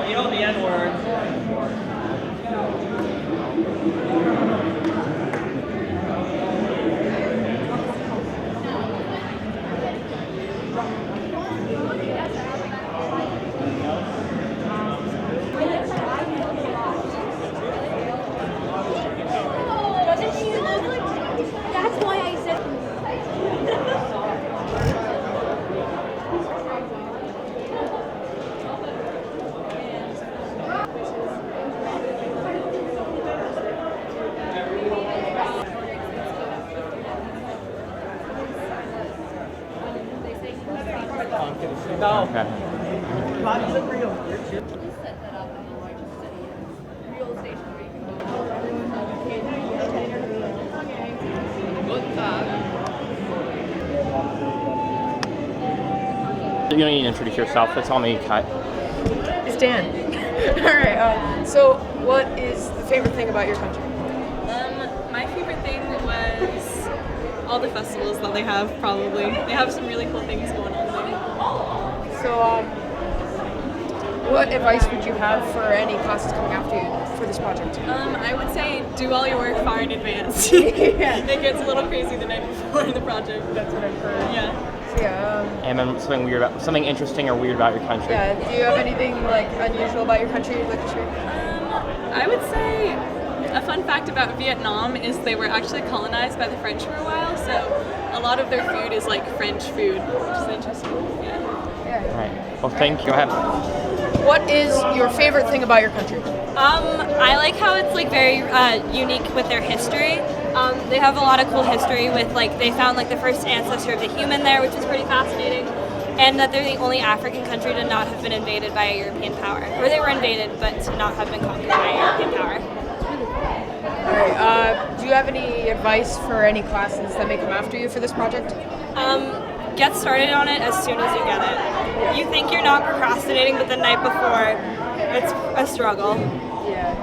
You know the N-word. That's why I said. Okay. You don't need to introduce yourself. That's all me cut. It's Dan. All right. So, what is the favorite thing about your country? My favorite thing was all the festivals that they have, probably. They have some really cool things going on there. So, what advice would you have for any classes coming after you for this project? I would say do all your work far in advance. Yeah. It gets a little crazy the night before the project. That's what I've heard. Yeah. So, yeah. And then something interesting or weird about your country. Yeah. Do you have anything like unusual about your country you'd like to share? I would say a fun fact about Vietnam is they were actually colonized by the French for a while, so a lot of their food is like French food, which is interesting. Yeah. All right. Well, thank you. Go ahead. What is your favorite thing about your country? I like how it's like very unique with their history. They have a lot of cool history with like they found like the first ancestor of the human there, which is pretty fascinating, and that they're the only African country to not have been invaded by a European power, or they were invaded but to not have been conquered by a European power. All right. Do you have any advice for any classes that may come after you for this project? Get started on it as soon as you get it. You think you're not procrastinating, but the night before, it's a struggle. Yeah.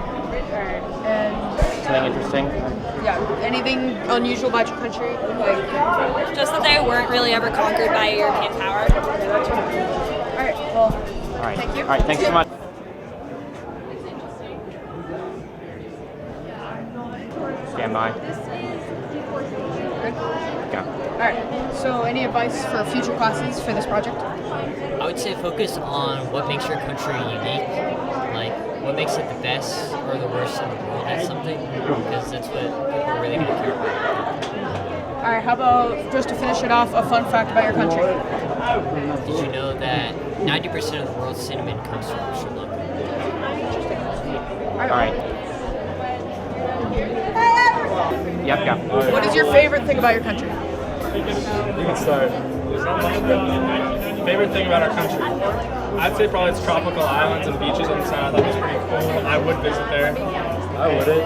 All right. And Something interesting. yeah, anything unusual about your country? Like, Just that they weren't really ever conquered by a European power. all right. Well, All right. thank you. All right. Thanks so much. Stand by. Go. All right. So, any advice for future classes for this project? I would say focus on what makes your country unique, like what makes it the best or the worst in the world at something, because that's what people are really going to care about. All right. How about just to finish it off, a fun fact about your country? Did you know that 90% of the world's cinnamon comes from Sri Lanka? All right. Yep. Go. What is your favorite thing about your country? You can start. Favorite thing about our country? I'd say probably it's tropical islands and beaches on the side. I thought it was pretty cool. I would visit there. I wouldn't.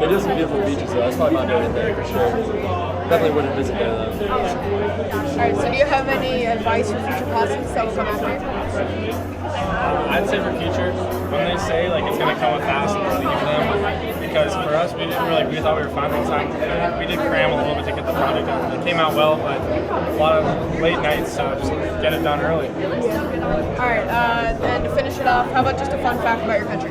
They do some beautiful beaches though. That's probably my favorite thing for sure. Definitely wouldn't visit there though. All right. So, do you have any advice for future classes that will come after you? I'd say for future, when they say like it's gonna come with fast, believe them. Because for us, we thought we were fine this time. We did cram a little bit to get the project done. It came out well, but a lot of late nights, so just get it done early. All right. And to finish it off, how about just a fun fact about your country?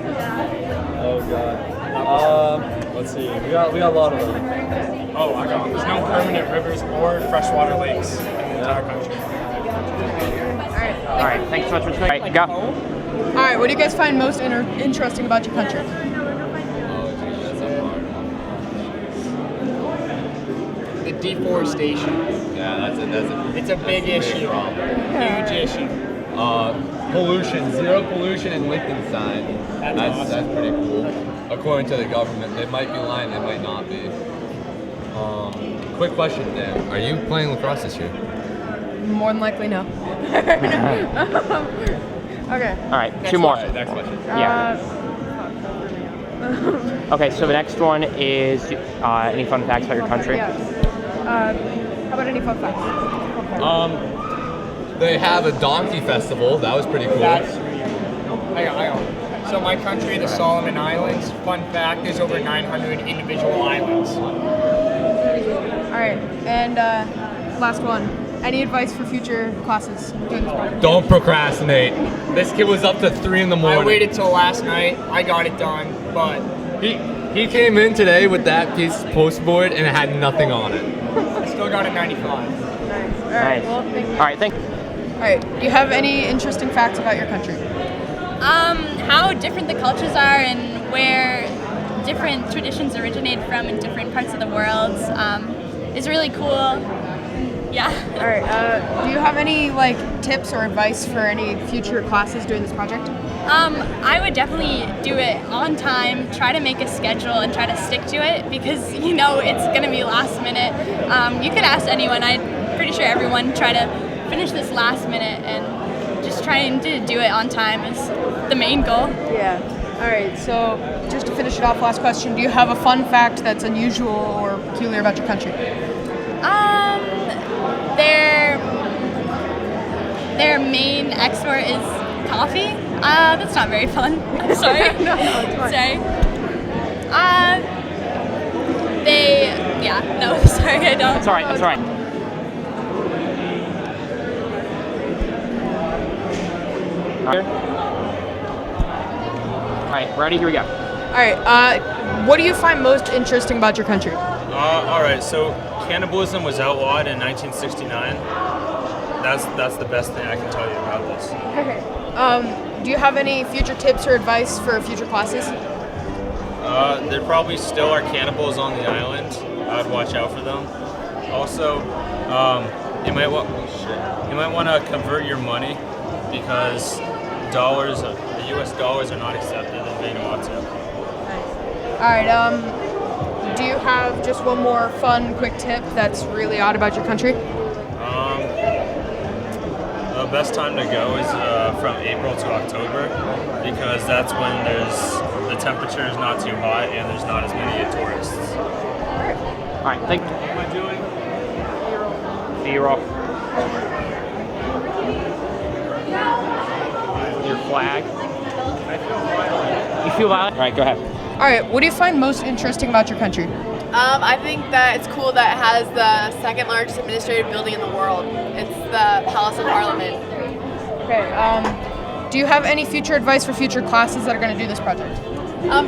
Oh god. Let's see. We got a lot of them. Oh, I got one. There's no permanent rivers or freshwater lakes in the entire country. All right. Thanks so much for listening. All right. Go. All right. What do you guys find most interesting about your country? The deforestation. Yeah, It's a big issue. Huge issue. Pollution. Zero pollution in Liechtenstein. That's pretty cool. According to the government. They might be lying, they might not be. Quick question, Dan. Are you playing lacrosse this year? More than likely, no. Okay. All right. Two more. Next question. Yeah. Okay. So the next one is any fun facts about your country? Yeah. How about any fun facts? They have a donkey festival. That was pretty cool. That's sweet. Hang on. So my country, the Solomon Islands. Fun fact: there's over 900 individual islands. All right, and last one. Any advice for future classes doing this project? Don't procrastinate. This kid was up to 3 in the morning. I waited till last night. I got it done, but He came in today with that piece of postboard and it had nothing on it. I still got a 95. Nice. All right. Well, thank you. All right, thank you. All right. Do you have any interesting facts about your country? How different the cultures are and where different traditions originate from in different parts of the world is really cool. Yeah. All right. Do you have any tips or advice for any future classes doing this project? I would definitely do it on time, try to make a schedule and try to stick to it because it's going to be last minute. You could ask anyone. I'm pretty sure everyone try to finish this last minute and just trying to do it on time is the main goal. Yeah. All right. So just to finish it off, last question. Do you have a fun fact that's unusual or peculiar about your country? Their main export is coffee. That's not very fun. I'm sorry. No, it's fine. Sorry. Sorry, I don't. That's all right. That's all right. All right, ready? Here we go. All right. What do you find most interesting about your country? All right. So cannibalism was outlawed in 1969. That's the best thing I can tell you about this. Okay. Do you have any future tips or advice for future classes? There probably still are cannibals on the island. I'd watch out for them. Also, you might want to convert your money because the U.S. dollars are not accepted in Vanuatu. All right. Do you have just one more fun, quick tip that's really odd about your country? The best time to go is from April to October because that's when the temperature is not too hot and there's not as many tourists. All right, thank you. What am I doing? B-roll. Your flag. You feel violent? All right, go ahead. All right. What do you find most interesting about your country? I think that it's cool that it has the second largest administrative building in the world. It's the Palace of Parliament. Okay. Do you have any future advice for future classes that are going to do this project?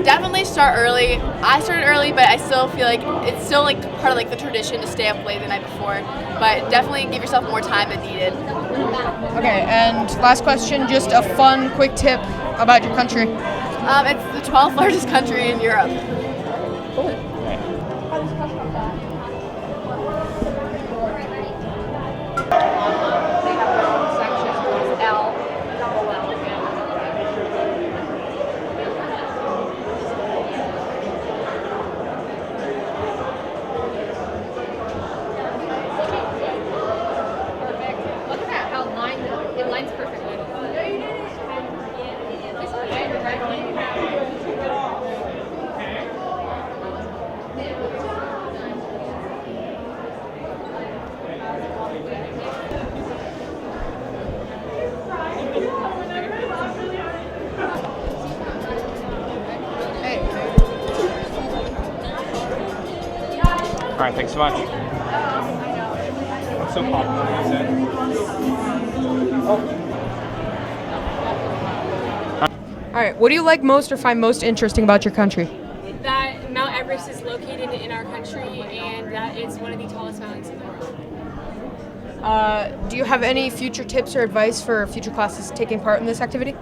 Definitely start early. I started early, but I still feel like it's still part of the tradition to stay up late the night before. But definitely give yourself more time than needed. Okay. And last question, just a fun, quick tip about your country. It's the 12th largest country in Europe. All right, thanks so much. What's so popular, you said? All right. What do you like most or find most interesting about your country? That Mount Everest is located in our country and that it's one of the tallest mountains in the world. Do you have any future tips or advice for future classes taking part in this activity?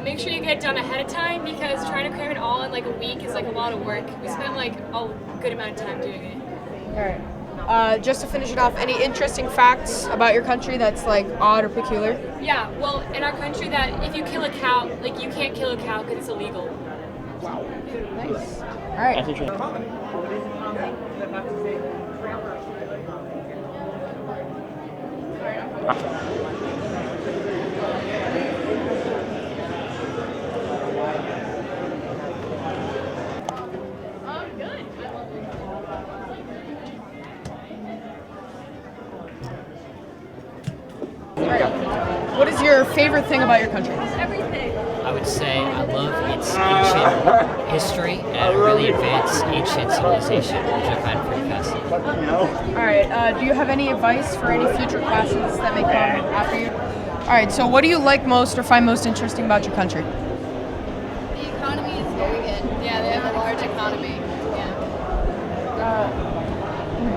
Make sure you get it done ahead of time because trying to cram it all in a week is a lot of work. We spent a good amount of time doing it. All right. Just to finish it off, any interesting facts about your country that's odd or peculiar? Yeah, well, in our country that if you kill a cow, you can't kill a cow because it's illegal. Wow. Nice. All right. That's interesting. What is your favorite thing about your country? I would say I love its ancient history and a really advanced ancient civilization, which I find pretty fascinating. All right. Do you have any advice for any future classes that may come after you? All right. So, what do you like most or find most interesting about your country? The economy is very good. Yeah, they have a large economy. Yeah.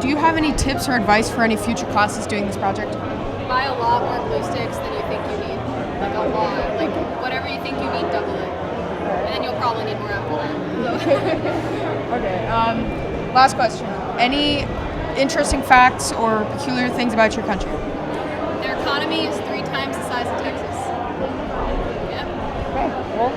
Do you have any tips or advice for any future classes doing this project? Buy a lot more glue sticks than you think you need. Like a lot. Like whatever you think you need, double it. And then you'll probably need more after that. Okay. Last question. Any interesting facts or peculiar things about your country? Their economy is 3 times the size of Texas. Yeah. Okay. Well,